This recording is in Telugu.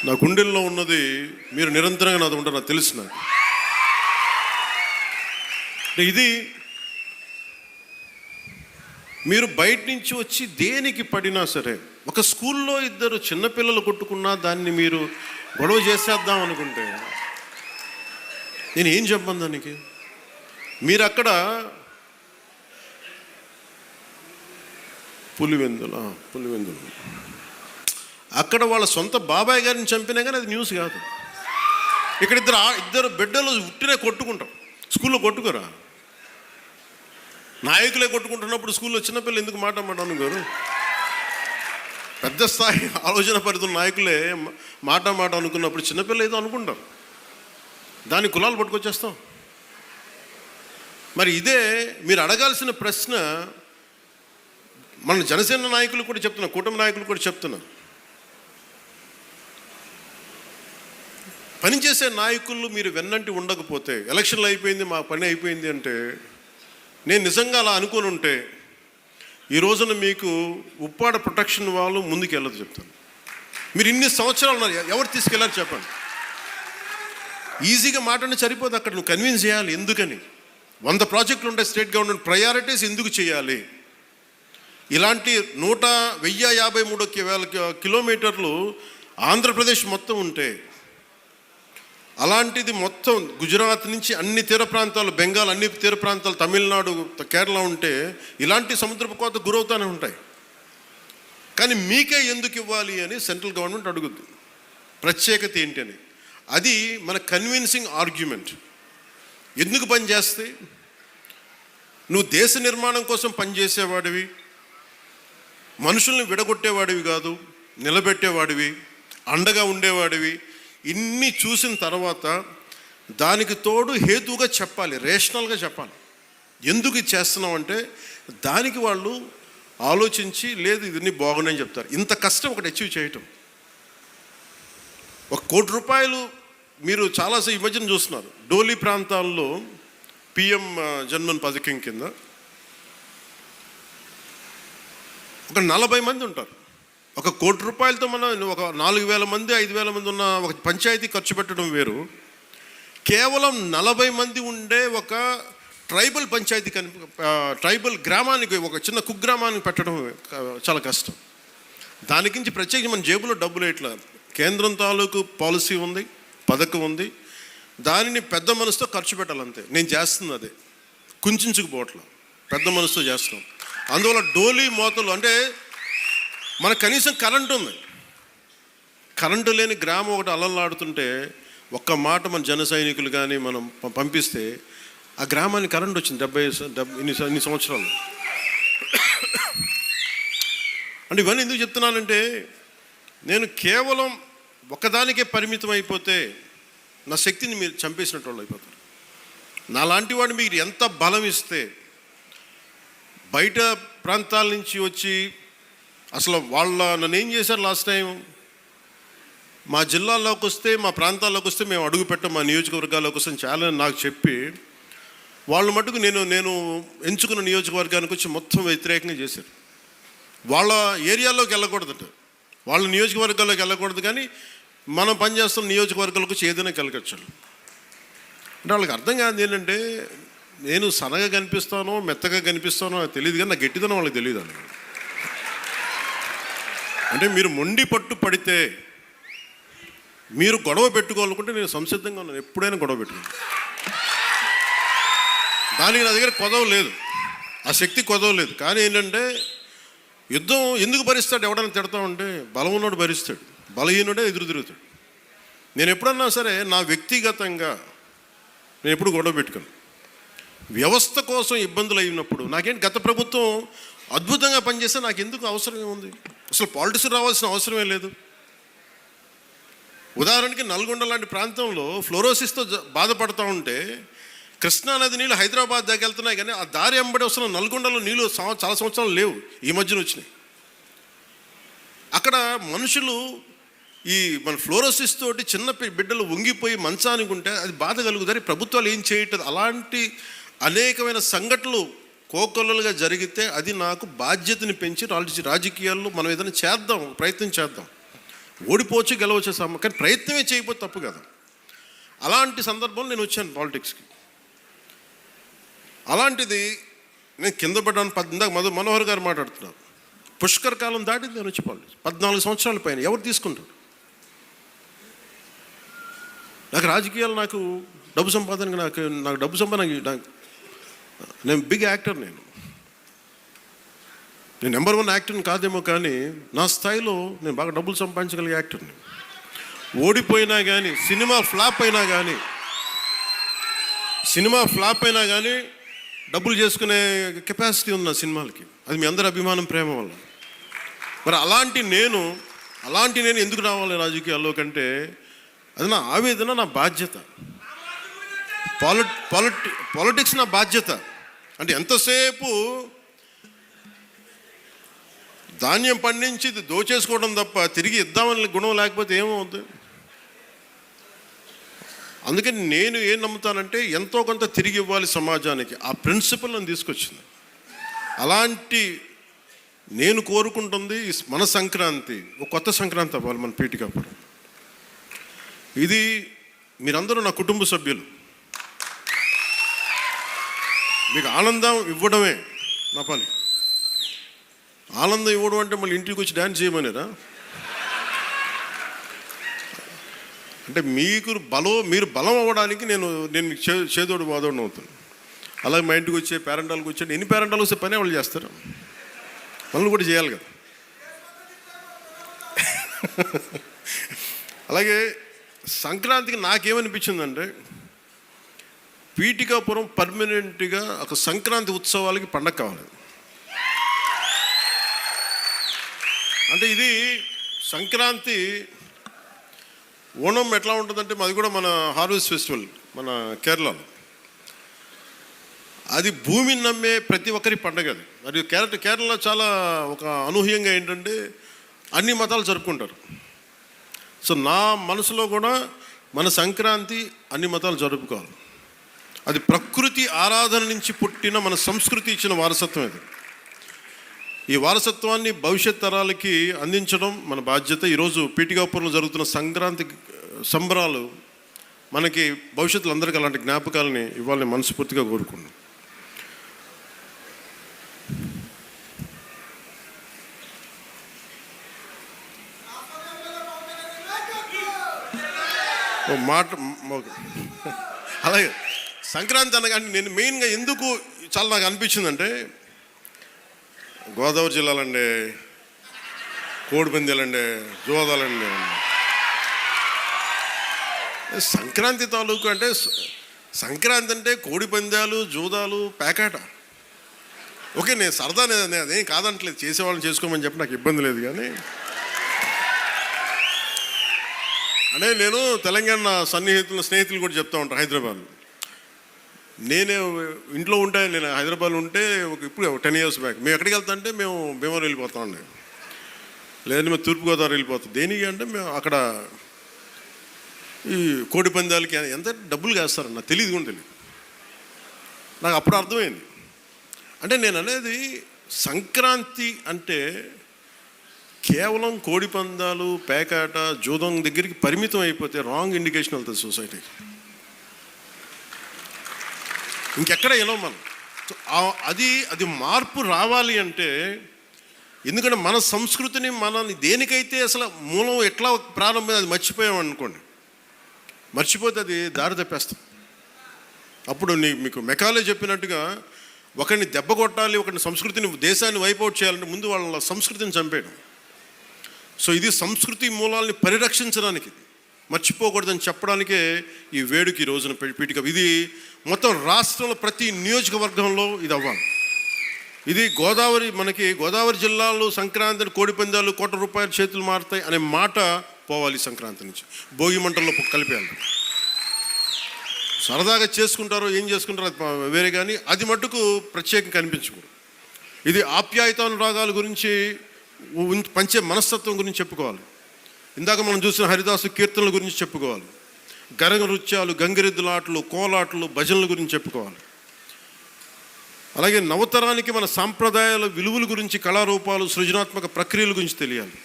నా గుండెల్లో ఉన్నది మీరు నిరంతరంగా నాది ఉంటారు, నాకు తెలుసు. నాకు ఇది మీరు బయట నుంచి వచ్చి దేనికి పడినా సరే, ఒక స్కూల్లో ఇద్దరు చిన్నపిల్లలు కొట్టుకున్నా దాన్ని మీరు గొడవ చేసేద్దాం అనుకుంటే నేను ఏం చెప్పను దానికి. మీరు అక్కడ పులివెందులు అక్కడ వాళ్ళ సొంత బాబాయ్ గారిని చంపినా కానీ అది న్యూస్ కాదు. ఇక్కడ ఇద్దరు బిడ్డలు ఉట్టినే కొట్టుకుంటాం, స్కూల్లో కొట్టుకోరా. నాయకులే కొట్టుకుంటున్నప్పుడు స్కూల్లో చిన్నపిల్లలు ఎందుకు మాట అనుకోరు? పెద్ద స్థాయి ఆలోచన పరిధుల నాయకులే మాట అనుకున్నప్పుడు చిన్నపిల్లలు ఏదో అనుకుంటారు, దాని కులాలు పట్టుకొచ్చేస్తాం. మరి ఇదే మీరు అడగాల్సిన ప్రశ్న. మన జనసేన నాయకులు కూడా చెప్తున్నా, కూటమి నాయకులు కూడా చెప్తున్నా, పనిచేసే నాయకులు మీరు వెన్నంటి ఉండకపోతే, ఎలక్షన్లు అయిపోయింది మా పని అయిపోయింది అంటే, నేను నిజంగా అలా అనుకుని ఉంటే ఈ రోజున మీకు ఉప్పాడ ప్రొటెక్షన్ వాళ్ళు ముందుకు వెళ్ళదు చెప్తాను. మీరు ఇన్ని సంవత్సరాలు ఉన్నారు, ఎవరు తీసుకెళ్ళారు చెప్పండి. ఈజీగా మాట్లాడి సరిపోదు, అక్కడ నువ్వు కన్విన్స్ చేయాలి. ఎందుకని 100 ప్రాజెక్టులు ఉంటాయి స్టేట్ గవర్నమెంట్, ప్రయారిటీస్ ఎందుకు చేయాలి? ఇలాంటి 1053 కిలోమీటర్లు ఆంధ్రప్రదేశ్ మొత్తం ఉంటే, అలాంటిది మొత్తం గుజరాత్ నుంచి అన్ని తీర ప్రాంతాలు, బెంగాల్ అన్ని తీర ప్రాంతాలు, తమిళనాడు, కేరళ ఉంటే ఇలాంటి సముద్రపు కోత గురవుతూనే ఉంటాయి. కానీ మీకే ఎందుకు ఇవ్వాలి అని సెంట్రల్ గవర్నమెంట్ అడుగుద్ది. ప్రత్యేకత ఏంటని అది మన కన్విన్సింగ్ ఆర్గ్యుమెంట్. ఎందుకు పనిచేస్తే నువ్వు దేశ నిర్మాణం కోసం పనిచేసేవాడివి, మనుషుల్ని విడగొట్టేవాడివి కాదు, నిలబెట్టేవాడివి, అండగా ఉండేవాడివి. ఇన్ని చూసిన తర్వాత దానికి తోడు హేతువుగా చెప్పాలి, రేషనల్గా చెప్పాలి. ఎందుకు ఇది చేస్తున్నావు అంటే దానికి వాళ్ళు ఆలోచించి లేదు ఇవన్నీ బాగున్నాయని చెప్తారు. ఇంత కష్టం ఒకటి అచీవ్ చేయటం. 1 కోటి రూపాయలు మీరు చాలాసేపు ఈ మధ్యన చూస్తున్నారు. డోలీ ప్రాంతాల్లో పిఎం జన్మన్ పథకం కింద ఒక 40 మంది ఉంటారు. 1 కోటి రూపాయలతో మనం ఒక 4,000 మంది 5,000 మంది ఉన్న ఒక పంచాయతీ ఖర్చు పెట్టడం వేరు. కేవలం 40 మంది ఉండే ఒక ట్రైబల్ పంచాయతీ ట్రైబల్ గ్రామానికి, ఒక చిన్న కుగ్రామానికి పెట్టడం చాలా కష్టం. దానికి ప్రత్యేకించి మన జేబులో డబ్బులు ఇట్లా కేంద్రం తాలూకు పాలసీ ఉంది, పథకం ఉంది, దానిని పెద్ద మనసుతో ఖర్చు పెట్టాలంతే. నేను చేస్తుంది అదే, కుంచుకుపోవట్లా, పెద్ద మనసుతో చేస్తున్నాం. అందువల్ల డోలీ మోతలు అంటే మన కనీసం కరెంటు ఉంది, కరెంటు లేని గ్రామం ఒకటి అలలాడుతుంటే ఒక్క మాట మన జన సైనికులు కానీ మనం పంపిస్తే ఆ గ్రామానికి కరెంట్ వచ్చింది 70 ఇన్ని సంవత్సరాలు. అంటే ఇవన్నీ ఎందుకు చెప్తున్నానంటే నేను కేవలం ఒకదానికే పరిమితం అయిపోతే నా శక్తిని మీరు చంపేసినట్టు వాళ్ళు అయిపోతారు. నాలాంటి వాడు మీరు ఎంత బలం ఇస్తే, బయట ప్రాంతాల నుంచి వచ్చి అసలు నన్ను ఏం చేశారు లాస్ట్ టైం, మా జిల్లాల్లోకి వస్తే, మా ప్రాంతాల్లోకి వస్తే మేము అడుగు పెట్టాం, మా నియోజకవర్గాల్లోకి వస్తే చాలా నాకు చెప్పి వాళ్ళు మటుకు నేను ఎంచుకున్న నియోజకవర్గానికి వచ్చి మొత్తం వ్యతిరేకంగా చేశారు. వాళ్ళ ఏరియాలోకి వెళ్ళకూడదట, వాళ్ళ నియోజకవర్గాల్లోకి వెళ్ళకూడదు, కానీ మనం పనిచేస్తున్న నియోజకవర్గాలకు వచ్చి ఏదైనా కలగచ్చు. అంటే వాళ్ళకి అర్థం కాదు ఏంటంటే నేను సన్నగా కనిపిస్తానో మెత్తగా కనిపిస్తానో తెలియదు, కానీ నా గట్టిదనం వాళ్ళకి తెలియదు. అంటే మీరు మొండి పట్టు పడితే, మీరు గొడవ పెట్టుకోవాలనుకుంటే నేను సంసిద్ధంగా ఉన్నాను, ఎప్పుడైనా గొడవ పెట్టుకున్నాను. దానికి నా దగ్గర కొదవ లేదు, ఆ శక్తి కొదవ లేదు. కానీ ఏంటంటే యుద్ధం ఎందుకు భరిస్తాడు? ఎవడన్నా తిడతా ఉంటే బలం ఉన్నోడు భరిస్తాడు, బలహీనుడే ఎదురు తిరుగుతాడు. నేను ఎప్పుడన్నా సరే నా వ్యక్తిగతంగా నేను ఎప్పుడు గొడవ పెట్టుకోను. వ్యవస్థ కోసం ఇబ్బందులు అయినప్పుడు నాకేంటి, గత ప్రభుత్వం అద్భుతంగా పనిచేస్తే నాకు ఎందుకు అవసరం ఏముంది? అసలు పాలిటిక్స్ రావాల్సిన అవసరమే లేదు. ఉదాహరణకి నల్గొండ లాంటి ప్రాంతంలో ఫ్లోరోసిస్తో బాధపడుతూ ఉంటే కృష్ణానది నీళ్ళు హైదరాబాద్ దాకా వెళ్తున్నాయి, కానీ ఆ దారి వెంబడి వస్తున్న నల్గొండలో నీళ్ళు చాలా సంవత్సరాలు లేవు, ఈ మధ్యన వచ్చినాయి. అక్కడ మనుషులు ఈ మన ఫ్లోరోసిస్ తోటి చిన్న బిడ్డలు వంగిపోయి మంచానికి ఉంటే అది బాధ కలుగుతుంది. ప్రభుత్వాలు ఏం చేయట్లేదు. అలాంటి అనేకమైన సంఘటనలు కోకొల్లలుగా జరిగితే అది నాకు బాధ్యతని పెంచి రాజకీయాల్లో మనం ఏదైనా చేద్దాం, ప్రయత్నం చేద్దాం. ఓడిపోవచ్చు గెలవచ్చు కానీ ప్రయత్నమే చేయకపోతే తప్పు కదా. అలాంటి సందర్భంలో నేను వచ్చాను పాలిటిక్స్కి. అలాంటిది నేను కింద పడ్డాను. ఇందాక మనోహర్ గారు మాట్లాడుతున్నారు, పుష్కర్ కాలం దాటింది నేను వచ్చి పాలిటిక్స్. 14 సంవత్సరాల పైన ఎవరు తీసుకుంటారు? నాకు రాజకీయాలు, నాకు డబ్బు సంపాదనకి, నాకు డబ్బు సంపాదన, నేను బిగ్ యాక్టర్. నేను నెంబర్ 1 యాక్టర్ని కాదేమో, కానీ నా స్థాయిలో నేను బాగా డబ్బులు సంపాదించగలిగే యాక్టర్ని. ఓడిపోయినా కానీ, సినిమా ఫ్లాప్ అయినా కానీ డబ్బులు చేసుకునే కెపాసిటీ ఉంది నా సినిమాలకి. అది మీ అందరి అభిమానం, ప్రేమ వల్ల. మరి అలాంటి నేను ఎందుకు రావాలి రాజకీయాల్లో కంటే, అది నా ఆవేదన, నా బాధ్యత. పాలిటిక్స్ నా బాధ్యత. అంటే ఎంతసేపు ధాన్యం పండించి దోచేసుకోవడం తప్ప తిరిగి ఇద్దామని గుణం లేకపోతే ఏమవుతుంది? అందుకని నేను ఏం నమ్ముతానంటే, ఎంతో కొంత తిరిగి ఇవ్వాలి సమాజానికి. ఆ ప్రిన్సిపల్ నన్ను తీసుకొచ్చింది. అలాంటి నేను కోరుకుంటుంది మన సంక్రాంతి ఒక కొత్త సంక్రాంతి అవ్వాలి మన పీఠికాపురం. ఇది మీరందరూ నా కుటుంబ సభ్యులు. మీకు ఆనందం ఇవ్వడమే నా పని. ఆనందం ఇవ్వడం అంటే మళ్ళీ ఇంటికి వచ్చి డ్యాన్స్ చేయమనేరా? అంటే మీరు బలం అవ్వడానికి నేను చేదోడు వాదోడు అవుతాను. అలాగే మా ఇంటికి వచ్చే పేరెంటాలకు వచ్చి ఎన్ని పేరెంటాలు వస్తే పని వాళ్ళు చేస్తారు, పనులు కూడా చేయాలి కదా. అలాగే సంక్రాంతికి నాకేమనిపించిందంటే, పీఠికాపురం పర్మనెంట్గా ఒక సంక్రాంతి ఉత్సవాలకి పండగ కావాలి. అంటే ఇది సంక్రాంతి, ఓణం ఎట్లా ఉంటుందంటే, మాది కూడా మన హార్వెస్ట్ ఫెస్టివల్ మన కేరళలో. అది భూమిని నమ్మే ప్రతి ఒక్కరి పండగ అది. మరి కేరళలో చాలా ఒక అనూహ్యంగా ఏంటంటే, అన్ని మతాలు జరుపుకుంటారు. సో నా మనసులో కూడా మన సంక్రాంతి అన్ని మతాలు జరుపుకోవాలి. అది ప్రకృతి ఆరాధన నుంచి పుట్టిన మన సంస్కృతి ఇచ్చిన వారసత్వం ఇది. ఈ వారసత్వాన్ని భవిష్యత్ తరాలకి అందించడం మన బాధ్యత. ఈరోజు పీఠికాపురంలో జరుగుతున్న సంక్రాంతి సంబరాలు మనకి భవిష్యత్తులో అందరికీ అలాంటి జ్ఞాపకాలని ఇవ్వాలని మనస్ఫూర్తిగా కోరుకున్నాం. అలాగే సంక్రాంతి అనగానే నేను మెయిన్గా ఎందుకు చాలా నాకు అనిపించిందంటే, గోదావరి జిల్లాలండి, కోడిపందాలండి, జోదాలండి, సంక్రాంతి తాలూకు అంటే సంక్రాంతి అంటే కోడిపందాలు, జూదాలు, పేకాట. ఓకే, నేను సరదా, అదేం కాదంటలేదు, చేసేవాళ్ళని చేసుకోమని చెప్పి నాకు ఇబ్బంది లేదు. కానీ అంటే నేను తెలంగాణ స్నేహితులు కూడా చెప్తా ఉంటాను. హైదరాబాద్ నేనే ఇంట్లో ఉంటే, నేను హైదరాబాద్లో ఉంటే ఇప్పుడు 10 years బ్యాక్ మేము ఎక్కడికి వెళ్తా అంటే, మేము భీమవరం వెళ్ళిపోతామండి, లేదంటే మేము తూర్పుగోదావరి వెళ్ళిపోతాం. దేనికి అంటే మేము అక్కడ ఈ కోడి పందాలకి ఎంత డబ్బులు వేస్తారని నాకు తెలియదు కూడా తెలియదు. నాకు అప్పుడు అర్థమైంది. అంటే నేను అనేది సంక్రాంతి అంటే కేవలం కోడి పందాలు, పేకాట, జూదం దగ్గరికి పరిమితం అయిపోతే రాంగ్ ఇండికేషన్ వెళ్తుంది సొసైటీకి. ఇంకెక్కడ వెళ్ళాం మనం. అది మార్పు రావాలి అంటే, ఎందుకంటే మన సంస్కృతిని మనల్ని దేనికైతే అసలు మూలం ఎట్లా ప్రారంభం అది మర్చిపోయాం అనుకోండి, మర్చిపోతే అది దారి తప్పేస్తాం. అప్పుడు మీకు మెకాలే చెప్పినట్టుగా ఒకరిని దెబ్బ కొట్టాలి, ఒకరిని సంస్కృతిని, దేశాన్ని వైపౌట్ చేయాలంటే ముందు వాళ్ళ సంస్కృతిని చంపేయడం. సో ఇది సంస్కృతి మూలాల్ని పరిరక్షించడానికి, మర్చిపోకూడదని చెప్పడానికే ఈ వేడుక ఈ రోజున పీఠిక. ఇది మొత్తం రాష్ట్రంలో ప్రతి నియోజకవర్గంలో ఇది అవ్వాలి. ఇది మనకి గోదావరి జిల్లాలో సంక్రాంతిని కోడిపందాలు ₹1,00,00,000 చేతులు మారుతాయి అనే మాట పోవాలి. సంక్రాంతి నుంచి భోగి మంటల్లో కలిపేయాలి. సరదాగా చేసుకుంటారో ఏం చేసుకుంటారో అది వేరే, కానీ అది మట్టుకు ప్రత్యేకంగా కనిపించకూడదు. ఇది ఆప్యాయతానురాగాల గురించి, పంచే మనస్తత్వం గురించి చెప్పుకోవాలి. ఇందాక మనం చూసిన హరిదాసు కీర్తనల గురించి చెప్పుకోవాలి. గరగ నృత్యాలు, గంగిరెద్దులాటలు, కోలాటలు, భజనల గురించి చెప్పుకోవాలి. అలాగే నవతరానికి మన సాంప్రదాయాల విలువల గురించి, కళారూపాలు, సృజనాత్మక ప్రక్రియల గురించి తెలియాలి.